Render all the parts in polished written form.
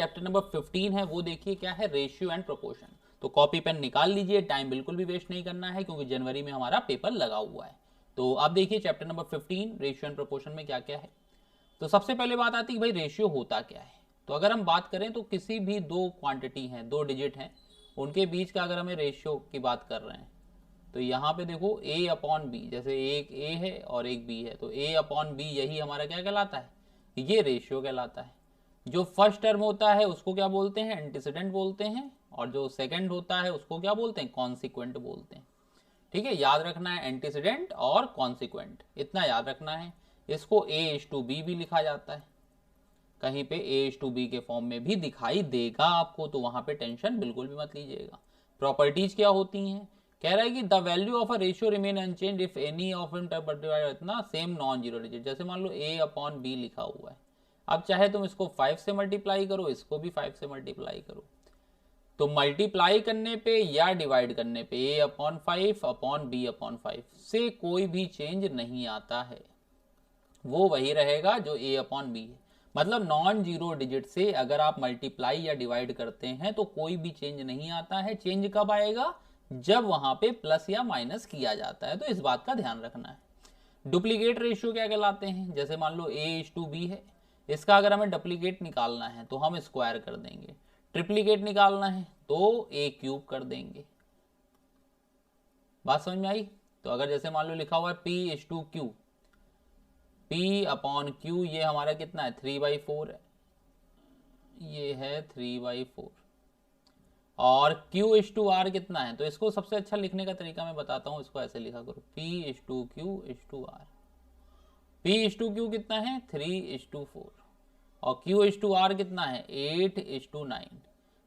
Chapter number 15 है वो देखिए क्या है, रेशियो एंड प्रोपोर्शन। तो कॉपी पेन निकाल लीजिए, टाइम बिल्कुल भी वेस्ट नहीं करना है क्योंकि जनवरी में हमारा पेपर लगा हुआ है। तो आप देखिए chapter number 15 ratio and proportion में क्या क्या है। तो सबसे पहले बात आती है भाई रेशियो होता क्या है। तो अगर हम बात करें तो किसी भी दो क्वांटिटी हैं, दो डिजिट हैं, उनके बीच का अगर हमें रेशियो की बात कर रहे हैं तो यहाँ पे देखो a अपॉन बी, जैसे एक a है और एक b है, तो a अपॉन बी यही हमारा क्या कहलाता है, ये रेशियो कहलाता है। जो फर्स्ट टर्म होता है उसको क्या बोलते हैं, एंटीसीडेंट बोलते हैं, और जो सेकंड होता है उसको क्या बोलते हैं, कॉन्सिक्वेंट बोलते हैं। ठीक है, याद रखना है एंटीसीडेंट और कॉन्सिक्वेंट, इतना याद रखना है। इसको a/b भी लिखा जाता है, कहीं पे a/b के फॉर्म में भी दिखाई देगा आपको, तो वहां पे टेंशन बिल्कुल भी मत लीजिएगा। प्रॉपर्टीज क्या होती हैं, कह रहा है कि the value of a ratio remain unchange if any of इतना सेम नॉन जीरो डिजिट। जैसे मान लो a अपॉन बी लिखा हुआ है, अब चाहे तुम इसको 5 से मल्टीप्लाई करो, इसको भी 5 से मल्टीप्लाई करो, तो मल्टीप्लाई करने पे या डिवाइड करने पे a upon 5 upon B upon 5 से कोई भी चेंज नहीं आता है, वो वही रहेगा जो a अपॉन बी है। मतलब नॉन जीरो डिजिट से अगर आप मल्टीप्लाई या डिवाइड करते हैं तो कोई भी चेंज नहीं आता है। चेंज कब आएगा, जब वहां पे प्लस या माइनस किया जाता है, तो इस बात का ध्यान रखना है। डुप्लीकेट रेशियो क्या कहलाते हैं, जैसे मान लो a/b है, इसका अगर हमें डुप्लीकेट निकालना है तो हम स्क्वायर कर देंगे, ट्रिप्लीकेट निकालना है तो a³ कर देंगे। बात समझ में आई। तो अगर जैसे मान लो लिखा हुआ है p/q, p अपॉन q, ये हमारा कितना है 3/4 है, ये है 3/4, और q/r कितना है, तो इसको सबसे अच्छा लिखने का तरीका मैं बताता हूं, इसको ऐसे लिखा करो p/q/r। p/q कितना है 3/4, और q/r कितना है 8/9।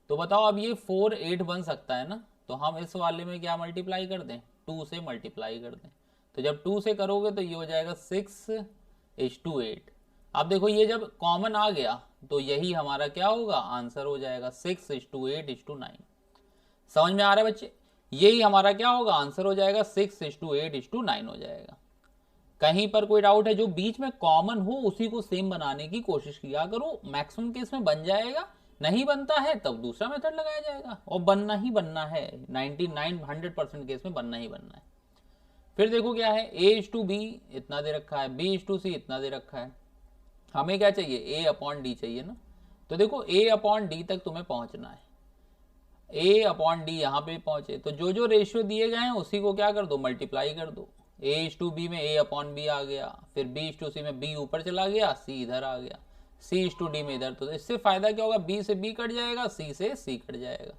तो बताओ अब ये 4 8 बन सकता है ना, तो हम इस वाले में क्या मल्टीप्लाई कर दें, 2 से मल्टीप्लाई कर दें। तो जब 2 से करोगे तो ये हो जाएगा 6/8। अब देखो ये जब कॉमन आ गया तो यही हमारा क्या होगा, आंसर हो जाएगा 6/8/9। समझ में आ रहा है बच्चे, यही हमारा क्या होगा, आंसर हो जाएगा 6/8/9 हो जाएगा। कहीं पर कोई डाउट है, जो बीच में कॉमन हो उसी को सेम बनाने की कोशिश किया करो, मैक्सिमम केस में बन जाएगा, नहीं बनता है तब दूसरा मेथड लगाया जाएगा, और बनना ही बनना है, 99-100% केस में बनना ही बनना है। फिर देखो क्या है, a/b इतना दे रखा है, b/c इतना दे रखा है, हमें क्या चाहिए, a/d चाहिए ना। तो देखो a/d तक तुम्हें पहुंचना है, a/d यहाँ पे पहुंचे तो जो जो रेशियो दिए गए हैं उसी को क्या कर दो, मल्टीप्लाई कर दो। a/b में a/b आ गया, फिर b/c में b ऊपर चला गया, c इधर आ गया, c/d में इधर, तो इससे फायदा क्या होगा, b से b कट जाएगा, c से c कट जाएगा,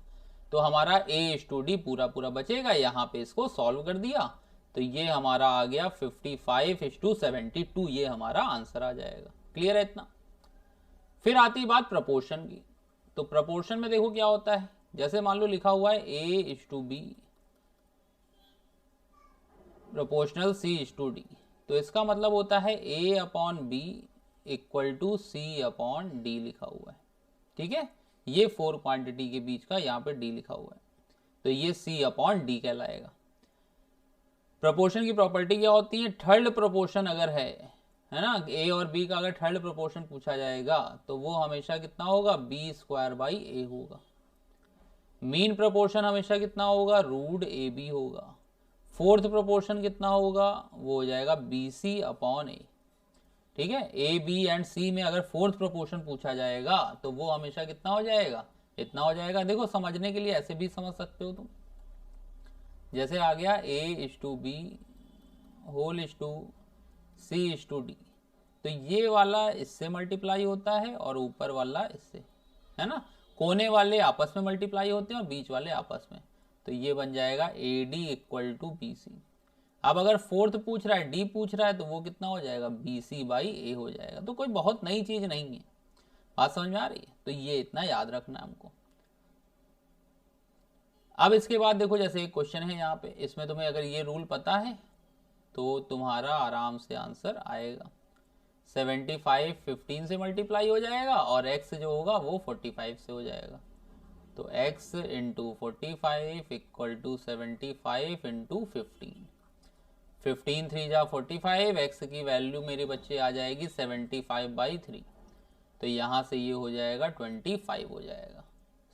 तो हमारा a/d पूरा पूरा बचेगा। यहाँ पे इसको सॉल्व कर दिया तो ये हमारा आ गया 55:72, ये हमारा आंसर आ जाएगा। क्लियर है इतना। फिर आती बात प्रपोर्शन की। तो प्रपोर्शन में देखो क्या होता है, जैसे मान लो लिखा हुआ है a/b प्रोपोर्शनल c/d, तो इसका मतलब होता है a/b इक्वल टू c/d लिखा हुआ है। ठीक है, ये 4 क्वांटिटी के बीच का यहाँ पे d लिखा हुआ है, तो ये c/d कहलाएगा। प्रोपोर्शन की प्रॉपर्टी क्या होती है, थर्ड प्रोपोर्शन अगर है ना, a और b का अगर थर्ड प्रोपोर्शन पूछा जाएगा तो वो हमेशा कितना होगा, b² होगा। मीन प्रोपोर्शन हमेशा कितना होगा, √ab होगा। फोर्थ प्रोपोर्शन कितना होगा, वो हो जाएगा BC/A। ठीक है, ए बी एंड सी में अगर फोर्थ प्रोपोर्शन पूछा जाएगा तो वो हमेशा कितना हो जाएगा, इतना हो जाएगा। देखो समझने के लिए ऐसे भी समझ सकते हो तुम, जैसे आ गया a/b होल टू c/d, तो ये वाला इससे मल्टीप्लाई होता है और ऊपर वाला इससे, है ना, कोने वाले आपस में मल्टीप्लाई होते हैं और बीच वाले आपस में, तो ये बन जाएगा AD इक्वल टू BC। अब अगर फोर्थ पूछ रहा है, D पूछ रहा है, तो वो कितना हो जाएगा, BC/A हो जाएगा। तो कोई बहुत नई चीज नहीं है, बात समझ में आ रही है, तो ये इतना याद रखना है हमको। अब इसके बाद देखो जैसे एक क्वेश्चन है यहाँ पे, इसमें तुम्हें अगर ये रूल पता है तो तुम्हारा आराम से आंसर आएगा। 75 15 से मल्टीप्लाई हो जाएगा और x जो होगा वो 45 से हो जाएगा, तो x into 45 equal to 75 into 15। 15 3 जा 45, x की वैल्यू मेरे बच्चे आ जाएगी 75/3। तो यहाँ से ये हो जाएगा 25 हो जाएगा।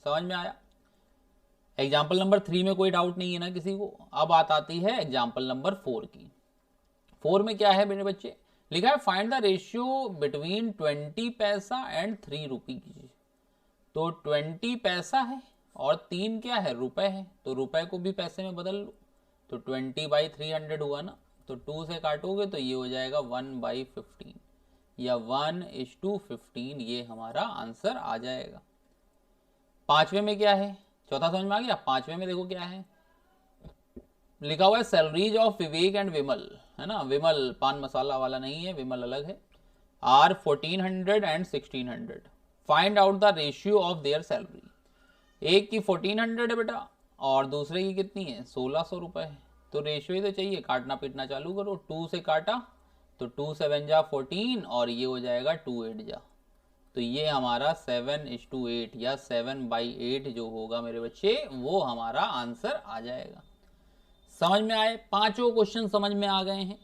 समझ में आया? एग्जाम्पल नंबर 3 में कोई डाउट नहीं है ना किसी को? अब बात आती है एग्जाम्पल नंबर 4 की। 4 में क्या है मेरे बच्चे? लिखा है फाइंड द रेशियो बिटवीन 20 पैसा एंड 3 रुपीज। तो 20 पैसा है और 3 क्या है? रुपए है। तो रुपए को भी पैसे में बदल लो, तो 20/300 हुआ ना, तो 2 से काटोगे तो ये हो जाएगा 1/15 या 1:15, ये हमारा आंसर आ जाएगा। 5वें में क्या है? चौथा समझ में आ गया? 5वें में देखो क्या है लिखा हुआ है, सैलरीज ऑफ विवेक एंड विमल, है ना, विमल पान मसाला वाला नहीं है, विमल अलग है, are 1400 and 1600। Find out the ratio of their salary. एक की 1400 है बेटा और दूसरे की कितनी है? 1600 रुपए है। तो रेशियो ही तो चाहिए, काटना पीटना चालू करो। 2 से काटा तो 2 7 जा 14 और ये हो जाएगा 2 8 जा, तो ये हमारा 7:8 या 7/8 जो होगा मेरे बच्चे, वो हमारा आंसर आ जाएगा। समझ में आए? पांचों क्वेश्चन समझ में आ गए हैं।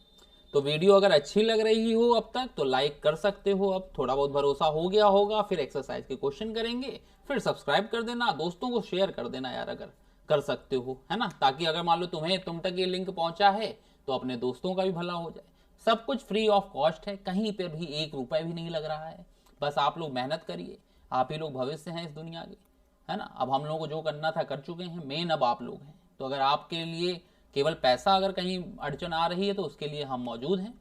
तो वीडियो अगर अच्छी लग रही हो अब तक तो लाइक कर सकते हो। अब थोड़ा बहुत भरोसा हो गया होगा, फिर एक्सरसाइज के क्वेश्चन करेंगे, फिर सब्सक्राइब कर देना, दोस्तों को शेयर कर देना यार अगर कर सकते हो, है ना, ताकि अगर मान लो तुम तक ये लिंक पहुंचा है तो अपने दोस्तों का भी भला हो जाए। सब कुछ फ्री ऑफ कॉस्ट है, कहीं पे भी 1 रुपए भी नहीं लग रहा है। बस आप लोग मेहनत करिए, आप ही लोग भविष्य हैं इस दुनिया के, है ना। अब हम लोगों को जो करना था कर चुके हैं, मेन अब आप लोग हैं। तो अगर आपके लिए केवल पैसा अगर कहीं अड़चन आ रही है तो उसके लिए हम मौजूद हैं।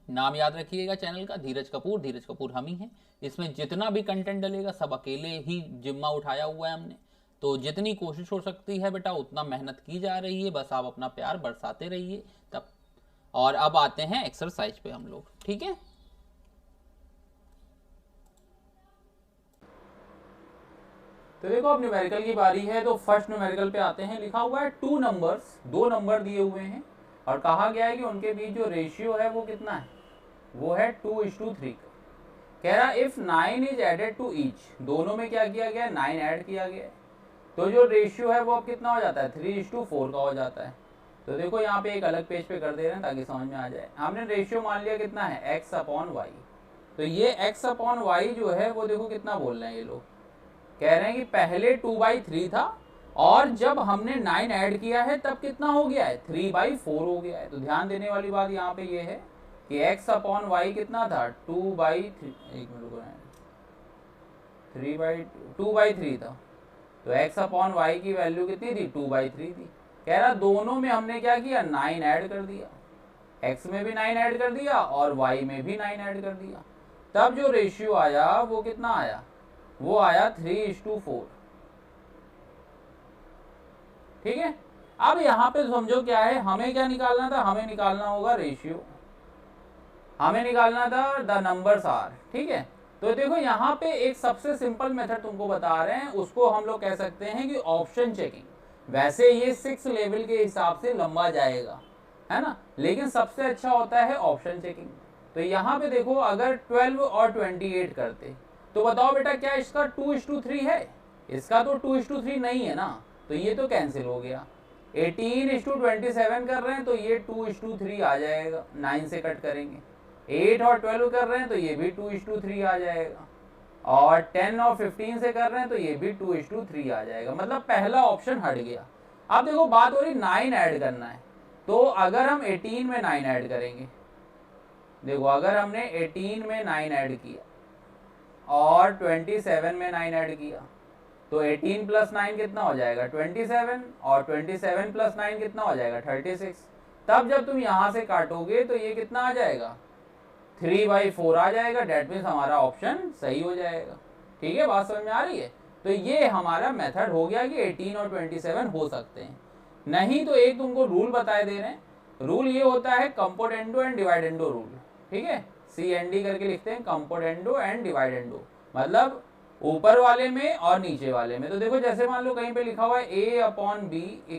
नाम याद रखिएगा चैनल का, धीरज कपूर। धीरज कपूर हम ही हैं। इसमें जितना भी कंटेंट डलेगा सब अकेले ही जिम्मा उठाया हुआ है हमने। तो जितनी कोशिश हो सकती है बेटा उतना मेहनत की जा रही है, बस आप अपना प्यार बरसाते रहिए तब। और अब आते हैं एक्सरसाइज पे हम लोग, ठीक है। तो देखो अब न्यूमेरिकल की बारी है, तो फर्स्ट न्यूमेरिकल पे आते हैं। लिखा हुआ है 2 नंबर्स, 2 नंबर दिए हुए हैं और कहा गया है कि उनके बीच जो रेशियो है वो कितना है? वो है 2:3। कह रहा if 9 is added to each, दोनों में क्या किया गया? 9 ऐड किया गया है। तो जो रेशियो है वो अब कितना हो जाता है? 3:4 का हो जाता है। तो देखो यहाँ पे एक अलग पेज पे कर दे रहे हैं ताकि समझ में आ जाए। हमने रेशियो मान लिया कितना है? x/y। तो ये x/y जो है वो देखो कितना बोल रहे हैं ये लोग, कह रहे हैं कि पहले 2/3 था और जब हमने 9 ऐड किया है तब कितना हो गया है? 3/4 हो गया है। तो ध्यान देने वाली बात यहाँ पे ये है कि x/y कितना था? 2/3 था। तो x/y की वैल्यू कितनी थी? 2/3 थी। कह रहा दोनों में हमने क्या किया? 9 ऐड कर दिया, x में भी 9 ऐड कर दिया और y में भी 9 ऐड कर दिया। तब जो रेशियो आया वो कितना आया? वो आया 3:4। ठीक है। अब यहां पे समझो क्या है, हमें क्या निकालना था? हमें निकालना होगा रेशियो, हमें निकालना था द नंबर्स आर। ठीक है। तो देखो यहाँ पे एक सबसे सिंपल मेथड तुमको बता रहे हैं, उसको हम लोग कह सकते हैं कि ऑप्शन चेकिंग। वैसे ये 6 लेवल के हिसाब से लंबा जाएगा, है ना, लेकिन सबसे अच्छा होता है ऑप्शन चेकिंग। तो यहाँ पे देखो अगर 12 और 28 करते तो बताओ बेटा क्या इसका 2:3 है? इसका तो 2:3 नहीं है ना, तो ये तो कैंसिल हो गया। 18:27 कर रहे हैं तो ये 2:3 आ जाएगा, 9 से कट करेंगे। 8 और 12 कर रहे हैं तो ये भी 2:3 आ जाएगा, और 10 और 15 से कर रहे हैं तो ये भी 2:3 आ जाएगा। मतलब पहला ऑप्शन हट गया। अब देखो बात हो रही 9 ऐड करना है, तो अगर हम 18 में 9 ऐड करेंगे, देखो अगर हमने 18 में 9 ऐड किया और 27 में 9 ऐड किया तो 18 + 9 कितना हो जाएगा? 27, और 27 + 9 कितना हो जाएगा? 36। तब जब तुम यहां से काटोगे तो ये कितना आ जाएगा? 3/4 आ जाएगा। डेट मीन्स हमारा ऑप्शन सही हो जाएगा। ठीक है, बात समझ में आ रही है? तो ये हमारा मेथड हो गया कि 18 और 27 हो सकते हैं। नहीं तो एक तुमको रूल बताए दे रहे हैं। रूल ये होता है कंपोनेंडो एंड डिवाइडेंडो रूल। ठीक है, CND करके लिखते हैं, कंपोनेंडो एंड डिवाइडेंडो, मतलब ऊपर वाले में और नीचे वाले में। तो देखो जैसे मान लो कहीं पे लिखा हुआ है A/B =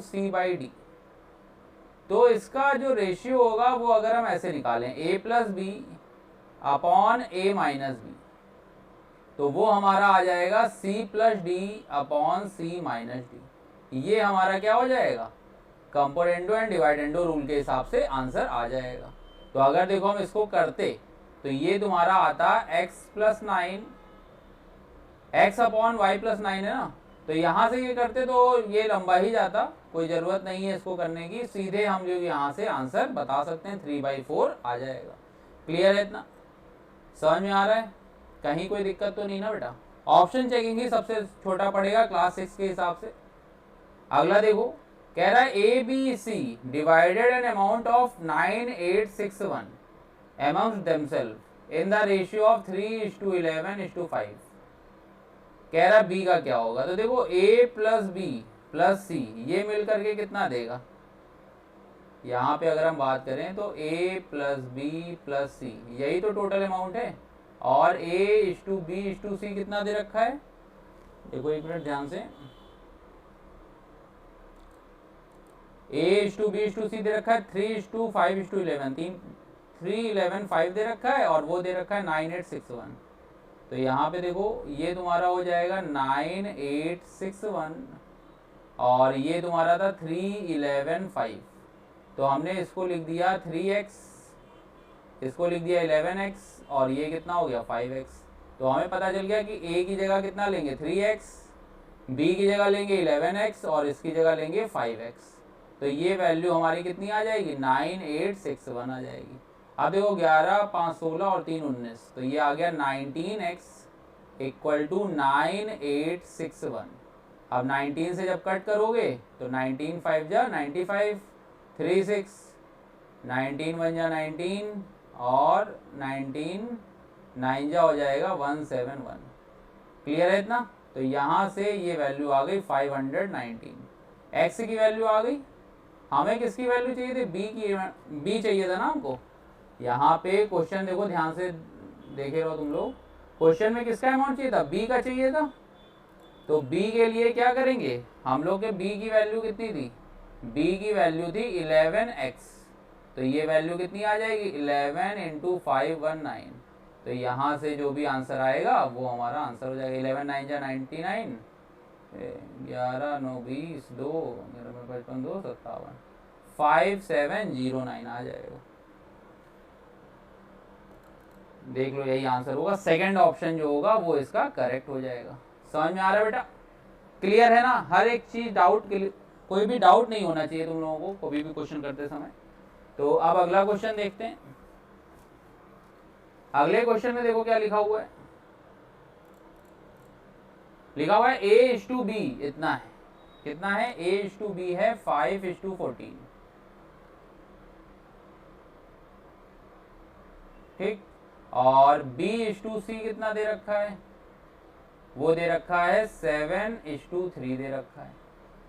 C/D, तो इसका जो रेशियो होगा वो अगर हम ऐसे निकालें A + B / A - B, तो वो हमारा आ जाएगा C + D / C - D। ये हमारा क्या हो जाएगा? कंपोनेंडो एंड डिवाइडेंडो रूल के हिसाब से आंसर आ जाएगा। तो अगर देखो हम इसको करते तो ये तुम्हारा आता x plus 9, x upon Y plus 9 है ना। तो यहाँ से ये करते तो ये लंबा ही जाता, कोई ज़रूरत नहीं है इसको करने की, सीधे हम जो यहाँ से आंसर बता सकते हैं 3/4 आ जाएगा। क्लियर है इतना? समझ में आ रहा है? कहीं कोई दिक्कत तो नहीं ना बेटा? ऑप्शन चेकिंग ही सबसे छोटा पड़ेगा क्लास 6 के हिसाब से। अगला देखो, कह रहा है A B C divided an amount of 9861 amongst themselves in the ratio of 3:11:5। कह रहा बी का क्या होगा? तो देखो ए प्लस बी प्लस सी ये मिल करके कितना देगा? यहाँ पे अगर हम बात करें तो ए प्लस बी प्लस सी यही तो टोटल अमाउंट है, और A:B:C कितना दे रखा है? देखो एक मिनट ध्यान से, A:B:C दे रखा है 3:5:11, 3:11:5 दे रखा है, और वो दे रखा है 9861। तो यहाँ पे देखो ये तुम्हारा हो जाएगा 9861 और ये तुम्हारा था 3:11:5। तो हमने इसको लिख दिया 3x, इसको लिख दिया 11x, और ये कितना हो गया 5x। तो हमें पता चल गया कि a की जगह कितना लेंगे 3x, b की जगह लेंगे 11x, और इसकी जगह लेंगे 5x। तो ये वैल्यू हमारी कितनी आ जाएगी? 9861 आ जाएगी। अब देखो 11, 5, 16 और 3, 19, तो ये आ गया 19x इक्वल टू 9861। अब 19 से जब कट करोगे तो 19 5 जा 95, 3 6, 19 1 जा 19, और 19 9 जा हो जाएगा 171। क्लियर है इतना? तो यहाँ से ये वैल्यू आ गई 519। एक्स की वैल्यू आ गई। हमें किसकी वैल्यू चाहिए थी? बी चाहिए था ना हमको। यहाँ पे क्वेश्चन देखो ध्यान से देखे रहो तुम लोग, क्वेश्चन में किसका अमाउंट चाहिए था? बी का चाहिए था। तो बी के लिए क्या करेंगे हम लोग के? बी की वैल्यू कितनी थी? बी की वैल्यू थी 11x। तो ये वैल्यू कितनी आ जाएगी? 11 इंटू 519। तो यहाँ से जो भी आंसर आएगा वो हमारा आंसर हो जाएगा। 11 9 जा 99, 11 9 20, 2 11 55 2 57, 5709 आ जाएगा। देख लो यही आंसर होगा। सेकंड ऑप्शन जो होगा वो इसका करेक्ट हो जाएगा। समझ में आ रहा है बेटा? क्लियर है ना? हर एक चीज डाउट, कोई भी डाउट नहीं होना चाहिए तुम लोगों को कभी भी क्वेश्चन करते समय। तो अब अगला क्वेश्चन देखते हैं। अगले क्वेश्चन में देखो क्या लिखा हुआ है। लिखा हुआ है A:B इतना है। कितना है? A:B है 5:14। ठीक, और B:C कितना दे रखा है? वो दे रखा है 7:3 दे रखा है।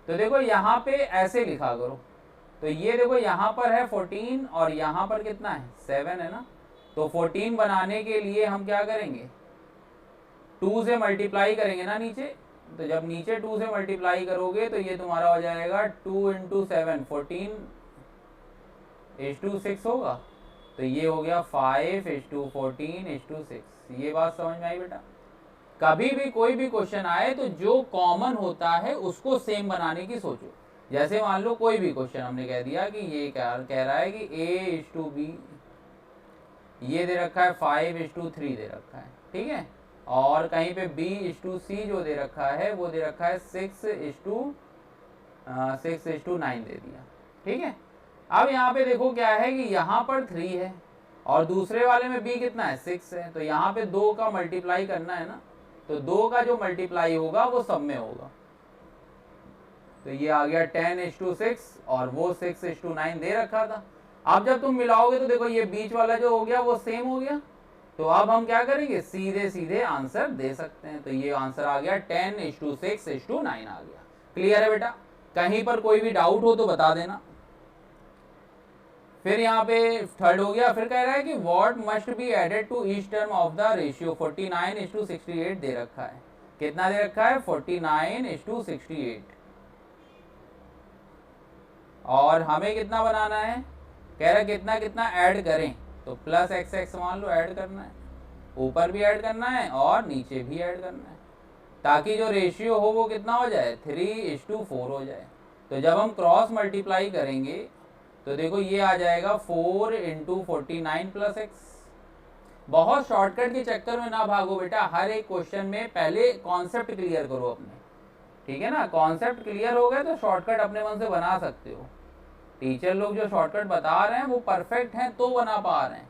तो देखो यहाँ पे ऐसे लिखा करो। तो ये देखो यहाँ पर है 14 और यहाँ पर कितना है? 7 है ना। तो 14 बनाने के लिए हम क्या करेंगे? 2 से मल्टीप्लाई करेंगे ना नीचे। तो जब नीचे 2 से मल्टीप्लाई करोगे तो ये तुम्हारा हो जाएगा 2 इंटू 7 14:6 होगा। तो ये हो गया 5:14:6। ये बात समझ में आई बेटा? कभी भी कोई भी क्वेश्चन आए तो जो कॉमन होता है उसको सेम बनाने की सोचो। जैसे मान लो कोई भी क्वेश्चन हमने कह दिया कि ये कह रहा है कि A:B ये दे रखा है 5:3 दे रखा है, ठीक है, और कहीं पे B:C जो दे रखा है वो दे रखा है 6:9 दे दिया, ठीक है। अब यहाँ पे देखो क्या है कि यहाँ पर 3 है और दूसरे वाले में B कितना है? 6 है। तो यहाँ पे 2 का मल्टीप्लाई करना है ना, तो 2 का जो मल्टीप्लाई होगा वो सब में होगा। तो ये आ गया 10:6 और वो 6:9 दे रखा था। अब जब तुम मिलाओगे तो देखो ये बीच वाला जो हो गया वो सेम हो गया। तो अब हम क्या करेंगे? सीधे सीधे आंसर दे सकते हैं। तो ये आंसर आ गया 10:6:9 आ गया। क्लियर है बेटा? कहीं पर कोई भी डाउट हो तो बता देना। फिर यहाँ पे थर्ड हो गया। फिर कह रहा है कि what must be added to each term of the ratio 49:68 दे रखा है। कितना दे रखा है? 49:68। और हमें कितना बनाना है? कह रहा है कितना कितना ऐड करें। तो प्लस x मान लो ऐड करना है, ऊपर भी ऐड करना है और नीचे भी ऐड करना है, ताकि जो रेशियो हो वो कितना हो जाए? 3:4 हो जाए। तो जब हम क्रॉस मल्टीप्लाई करेंगे तो देखो ये आ जाएगा 4 × 49 + x। बहुत शॉर्टकट के चक्कर में ना भागो बेटा, हर एक क्वेश्चन में पहले कॉन्सेप्ट क्लियर करो अपने, ठीक है ना। कॉन्सेप्ट क्लियर हो गए तो शॉर्टकट अपने मन से बना सकते हो। टीचर लोग जो शॉर्टकट बता रहे हैं वो परफेक्ट हैं तो बना पा रहे हैं,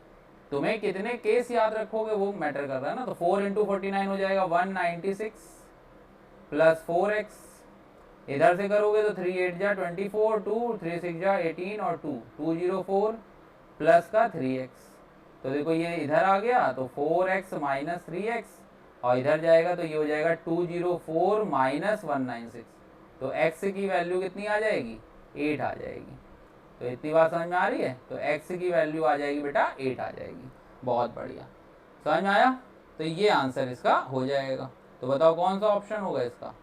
तुम्हें कितने केस याद रखोगे वो मैटर कर रहा है ना। तो 4 इंटू 49 हो जाएगा 196 प्लस 4x, इधर से करोगे तो 3 8 जा 24, 2 3 6 जा 18 और 2 204 प्लस का 3x। तो देखो ये इधर आ गया तो 4x माइनस 3x, और इधर जाएगा तो ये हो जाएगा 204 माइनस 196। तो x की वैल्यू कितनी आ जाएगी, 8 आ जाएगी। तो इतनी बात समझ में आ रही है। तो x की वैल्यू आ जाएगी बेटा 8 आ जाएगी। बहुत बढ़िया, समझ में आया। तो ये आंसर इसका हो जाएगा। तो बताओ कौन सा ऑप्शन होगा इसका,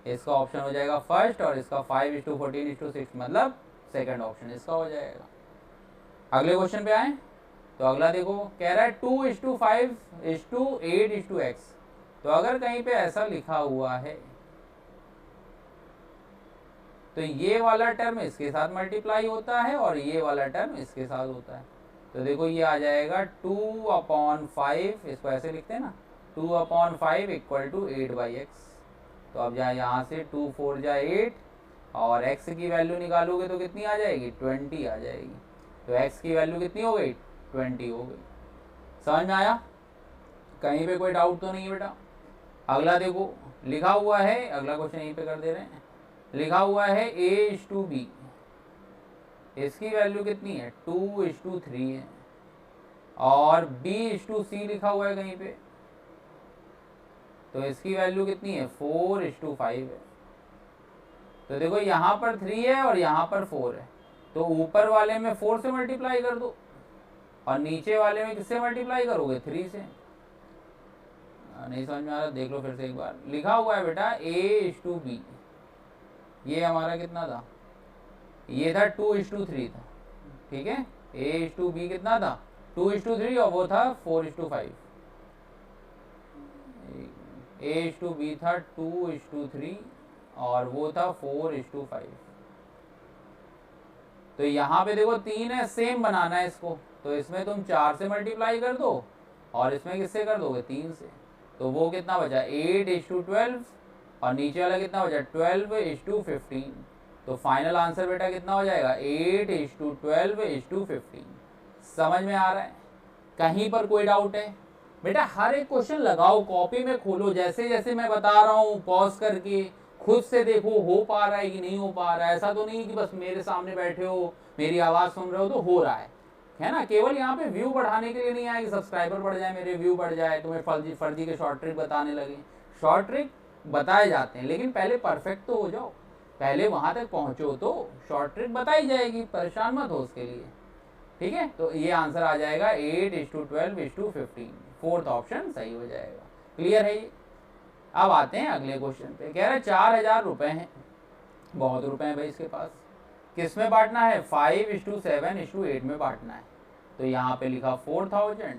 इसका ऑप्शन हो जाएगा फर्स्ट, और इसका 5:14:6 मतलब सेकंड ऑप्शन इसका हो जाएगा। अगले क्वेश्चन पे आए तो अगला देखो, कह रहा है 2:5:8:x। तो अगर कहीं पे ऐसा लिखा हुआ है तो ये वाला टर्म इसके साथ मल्टीप्लाई होता है और ये वाला टर्म इसके साथ होता है। तो देखो ये आ जाएगा 2/5, इसको ऐसे लिखते हैं ना, 2/5 इक्वल टू 8/x। तो अब यहाँ से 2 4 जा 8, और x की वैल्यू निकालोगे तो कितनी आ जाएगी, 20 आ जाएगी। तो x की वैल्यू कितनी हो गई, 20 हो गई। समझ में आया, कहीं पे कोई डाउट तो नहीं है बेटा। अगला देखो लिखा हुआ है, अगला क्वेश्चन यहीं पे कर दे रहे हैं, लिखा हुआ है a:b, इसकी वैल्यू कितनी है, 2:3 है, और b:c लिखा हुआ है कहीं पे, तो इसकी वैल्यू कितनी है, 4:5 है। तो देखो यहाँ पर 3 है और यहाँ पर 4 है, तो ऊपर वाले में 4 से मल्टीप्लाई कर दो, और नीचे वाले में किससे मल्टीप्लाई करोगे, 3 से। नहीं समझ में आ रहा, देख लो फिर से एक बार। लिखा हुआ है बेटा a:b, ये हमारा कितना था, ये था 2:3 था, ठीक है। a:b कितना था, 2:3, और वो था 4:5। a:b था 2:3 और वो था 4:5। तो यहाँ पे देखो 3 है, सेम बनाना है इसको, तो इसमें तुम 4 से मल्टीप्लाई कर दो और इसमें किससे कर दोगे, 3 से। तो वो कितना बचा, 8:12, और नीचे वाला कितना बचा, 12:15। तो फाइनल आंसर बेटा कितना हो जाएगा, 8:12:15। समझ में आ रहा है, कहीं पर कोई डाउट है बेटा। हर एक क्वेश्चन लगाओ, कॉपी में खोलो, जैसे जैसे मैं बता रहा हूँ पॉज करके खुद से देखो हो पा रहा है कि नहीं हो पा रहा है। ऐसा तो नहीं कि बस मेरे सामने बैठे हो, मेरी आवाज़ सुन रहे हो तो हो रहा है ना। केवल यहाँ पे व्यू बढ़ाने के लिए नहीं आया कि सब्सक्राइबर बढ़ जाए, मेरे व्यू बढ़ जाए, तुम्हें फर्जी के शॉर्ट ट्रिक बताने लगे। शॉर्ट ट्रिक बताए जाते हैं, लेकिन पहले परफेक्ट तो हो जाओ, पहले वहाँ तक पहुँचो तो शॉर्ट ट्रिक बताई जाएगी, परेशान मत हो उसके लिए, ठीक है। तो ये आंसर आ जाएगा 8:12:15, फोर्थ ऑप्शन सही हो जाएगा। क्लियर है ये। अब आते हैं अगले क्वेश्चन पे, कह रहे हैं 4,000 रुपए हैं, बहुत रुपए हैं भाई इसके पास, किस में बांटना है, 5:7:8 में बांटना है। तो यहाँ पे लिखा 4,000,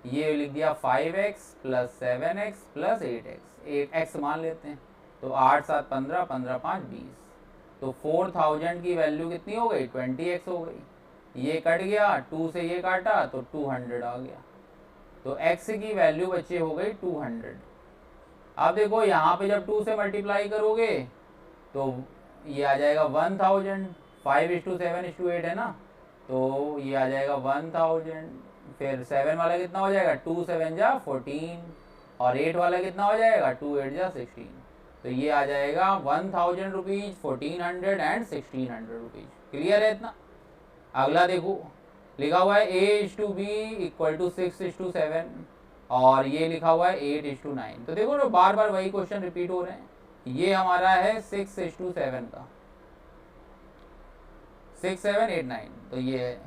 ये लिख दिया 5x plus 7x plus 8x, 8x मान लेते हैं। तो 8 7 15, 15 5 20। तो 4,000 की वैल्यू कितनी हो गई, 20x हो गई। ये कट गया, 2 से ये काटा तो 200 आ गया। तो x की वैल्यू बच्चे हो गई 200। अब देखो यहाँ पे जब 2 से मल्टीप्लाई करोगे तो ये आ जाएगा 1000, 5:7:8 है ना, तो ये आ जाएगा 1000। फिर 7 वाला कितना हो जाएगा, 2 7 जा 14, और 8 वाला कितना हो जाएगा, 2 8 जा 16। तो ये आ जाएगा 1000 रुपीज, 1400 एंड 1600 रुपीज। क्लियर है इतना। अगला देखो लिखा हुआ है a:b इक्वल टू 6:7, और ये लिखा हुआ है 8:9। तो देखो ना बार बार वही क्वेश्चन रिपीट हो रहे हैं। ये हमारा है 6:7 का, 6 7 8 9, तो ये है।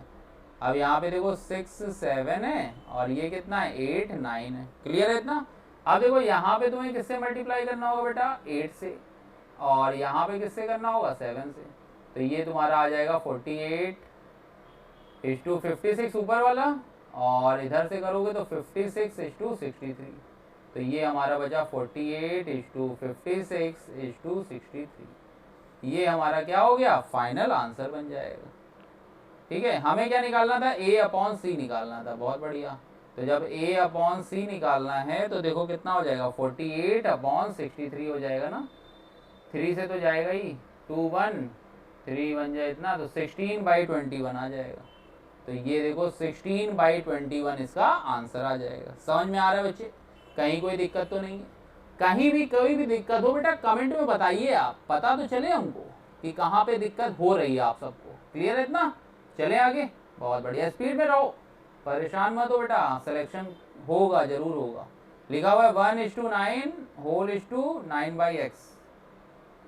अब यहाँ पे देखो 6 7 है और ये कितना है, 8 9 है। क्लियर है इतना। अब देखो यहाँ पे तुम्हें किससे मल्टीप्लाई करना होगा बेटा, 8 से, और यहाँ पे किससे करना होगा, 7 से। तो ये तुम्हारा आ जाएगा 48:56 ऊपर वाला, और इधर से करोगे तो 56:63। तो ये हमारा बचा 48:56:63। ये हमारा क्या हो गया, फाइनल आंसर बन जाएगा। ठीक है, हमें क्या निकालना था, a अपॉन सी निकालना था। बहुत बढ़िया। तो जब a अपॉन सी निकालना है तो देखो कितना हो जाएगा, 48 अपॉन 63 हो जाएगा ना, 3 से तो जाएगा ही, 2 1 3 बन जाए इतना, तो 16/21 आ जाएगा। तो ये देखो 16/21 इसका आंसर आ जाएगा। समझ में आ रहा है बच्चे, कहीं कोई दिक्कत तो नहीं है? कहीं भी कोई भी दिक्कत हो बेटा कमेंट में बताइए, आप पता तो चले हमको कि कहाँ पे दिक्कत हो रही है आप सबको। क्लियर है इतना? चले आगे। बहुत बढ़िया, स्पीड में रहो, परेशान मत हो बेटा, सिलेक्शन होगा, जरूर होगा। लिखा हुआ है 1:9 9/x,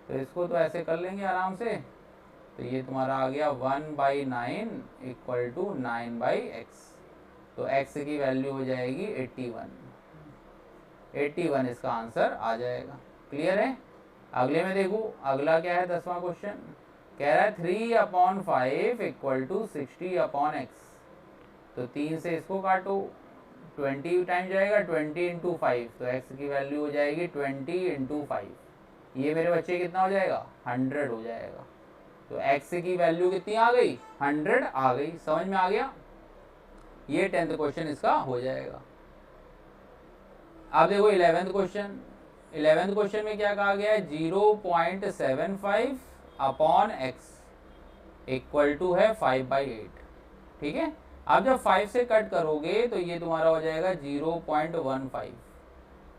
तो इसको तो ऐसे कर लेंगे आराम से। तो ये तुम्हारा आ गया 1/9 = 9/x। तो x की वैल्यू हो जाएगी 81 इसका आंसर आ जाएगा। क्लियर है? अगले में देखो, अगला क्या है, 10वां क्वेश्चन कह रहा है 3/5 = 60/x। तो 3 से इसको काटो, 20 टाइम जाएगा, 20 × 5, तो x की वैल्यू हो जाएगी 20 × 5। ये मेरे बच्चे कितना हो जाएगा, 100 हो जाएगा। तो x की वैल्यू कितनी आ गई, 100 आ गई। समझ में आ गया? ये 10th क्वेश्चन इसका हो जाएगा। अब देखो 11th क्वेश्चन। 11th क्वेश्चन में क्या कहा गया है, 0.75 अपॉन x इक्वल टू है 5/8। ठीक है, अब जब 5 से कट करोगे तो ये तुम्हारा हो जाएगा 0.15,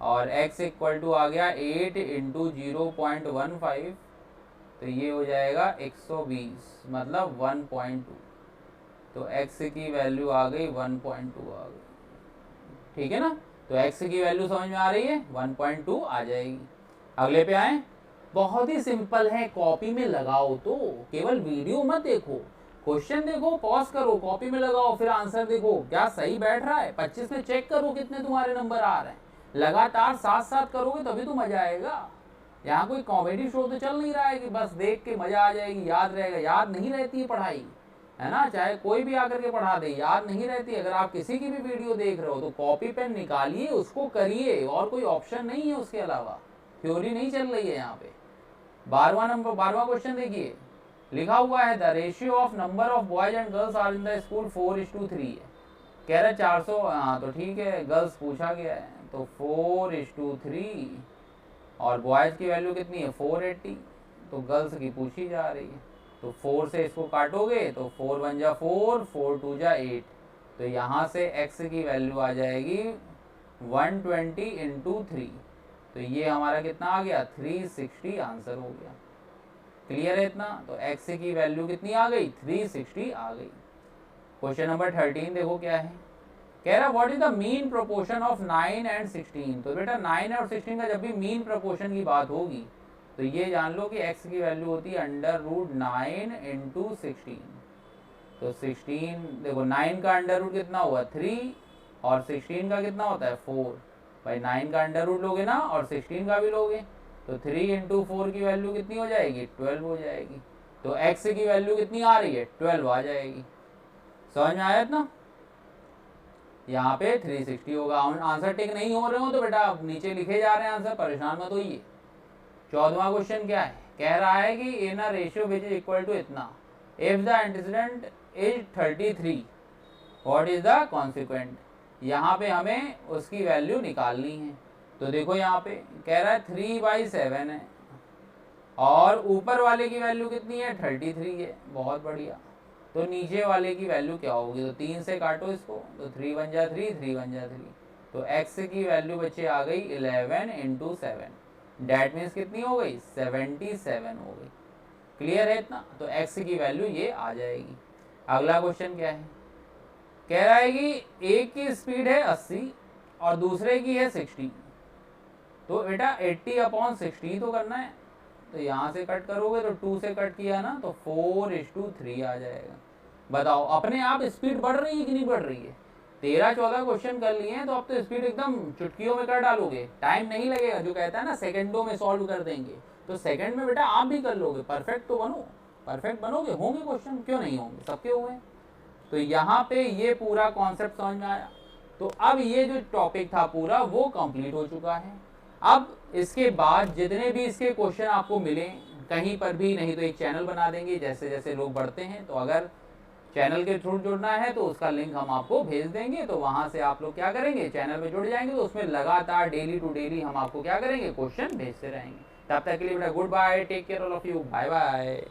और x इक्वल टू आ गया 8 × 0.15, तो ये हो जाएगा 120, मतलब 1.2। तो x की वैल्यू आ गई 1.2 आ गई। ठीक है ना? तो x की वैल्यू समझ में आ रही है, 1.2 आ जाएगी। अगले पे आए, बहुत ही सिंपल है, कॉपी में लगाओ। तो केवल वीडियो मत देखो, क्वेश्चन देखो, पॉज करो, कॉपी में लगाओ, फिर आंसर देखो क्या सही बैठ रहा है। 25 में चेक करो कितने तुम्हारे नंबर आ रहे हैं। लगातार साथ साथ करोगे तभी तो मजा आएगा। यहाँ कोई कॉमेडी शो तो चल नहीं रहा है कि बस देख के मजा आ जाएगी, याद रहेगा। याद नहीं रहती है पढ़ाई, है ना, चाहे कोई भी आकर के पढ़ा दे, याद नहीं रहती। अगर आप किसी की भी वीडियो देख रहे हो तो कॉपी पेन निकालिए, उसको करिए, और कोई ऑप्शन नहीं है उसके अलावा। थ्योरी नहीं चल रही है यहाँ पे। 12वां क्वेश्चन देखिए, लिखा हुआ है the ratio of number of boys and girls are in the school 4:3 है। कह रहा है 400, हाँ तो ठीक है, गर्ल्स पूछा गया है, तो 4:3, और बॉयज की वैल्यू कितनी है, 480, तो गर्ल्स की पूछी जा रही है। तो 4 से इसको काटोगे तो 4 1 जा 4, 4 2 जा 8, तो यहाँ से x की वैल्यू आ जाएगी 120 × 3, तो ये हमारा कितना आ गया, 360 आंसर हो गया। क्लियर है इतना? तो x की वैल्यू कितनी आ गई, 360 आ गई। क्वेश्चन नंबर 13 देखो क्या है, कह रहा what is the mean proportion of 9 and 16। तो बेटा 9 और 16 का जब भी मीन प्रोपोर्शन की बात होगी तो ये जान लो कि x की वैल्यू होती है √9 × 16। तो 16 देखो, 9 का अंडर रूट कितना हुआ, 3, और 16 का कितना होता है, 4। भाई 9 का अंडर रूट लोगे ना, और 16 का भी लोगे, तो 3 × 4 की वैल्यू कितनी हो जाएगी, 12 हो जाएगी। तो x की वैल्यू कितनी आ रही है, 12 आ जाएगी। समझ में आया इतना? यहाँ पे 360 होगा। आंसर टिक नहीं हो रहे हो तो बेटा नीचे लिखे जा रहे हैं आंसर, परेशान मत होइए। 14वां क्वेश्चन क्या है, कह रहा है कि in a ratio which is equal to इतना, if the antecedent is 33 what is the consequent. यहाँ पे हमें उसकी वैल्यू निकालनी है। तो देखो यहाँ पे कह रहा है 3/7 है, और ऊपर वाले की वैल्यू कितनी है, 33 है। बहुत बढ़िया। तो नीचे वाले की वैल्यू क्या होगी, तो 3 से काटो इसको, तो 3 1 जा 3, 3 1 जा 3, तो x की वैल्यू बच्चे आ गई 11 × 7, डेट मीन्स कितनी हो गई, 77 हो गई। क्लियर है इतना? तो x की वैल्यू ये आ जाएगी। अगला क्वेश्चन क्या है, कह रहा है कि एक की स्पीड है 80 और दूसरे की है 60, तो बेटा 80/60 तो करना है। तो यहाँ से कट करोगे तो 2 से कट किया ना, तो 4:3 आ जाएगा। बताओ अपने आप स्पीड बढ़ रही है कि नहीं बढ़ रही है? 13-14 क्वेश्चन कर लिए हैं तो अब तो स्पीड एकदम चुटकियों में कर डालोगे, टाइम नहीं लगेगा। जो कहता है ना सेकंडों में सॉल्व कर देंगे, तो सेकंड में बेटा आप भी कर लोगे। परफेक्ट तो बनो, परफेक्ट बनोगे, होंगे क्वेश्चन, क्यों नहीं होंगे, सबके हुए। तो यहाँ पे ये पूरा कॉन्सेप्ट समझ में आया। तो अब ये जो टॉपिक था पूरा वो कंप्लीट हो चुका है। अब इसके बाद जितने भी इसके क्वेश्चन आपको मिले कहीं पर भी, नहीं तो एक चैनल बना देंगे जैसे जैसे लोग बढ़ते हैं। तो अगर चैनल के थ्रू जुड़ना है तो उसका लिंक हम आपको भेज देंगे, तो वहां से आप लोग क्या करेंगे, चैनल में जुड़ जाएंगे, तो उसमें लगातार डेली टू डेली हम आपको क्या करेंगे, क्वेश्चन भेजते रहेंगे। तब तक के लिए बेटा goodbye, take care all of you, bye bye.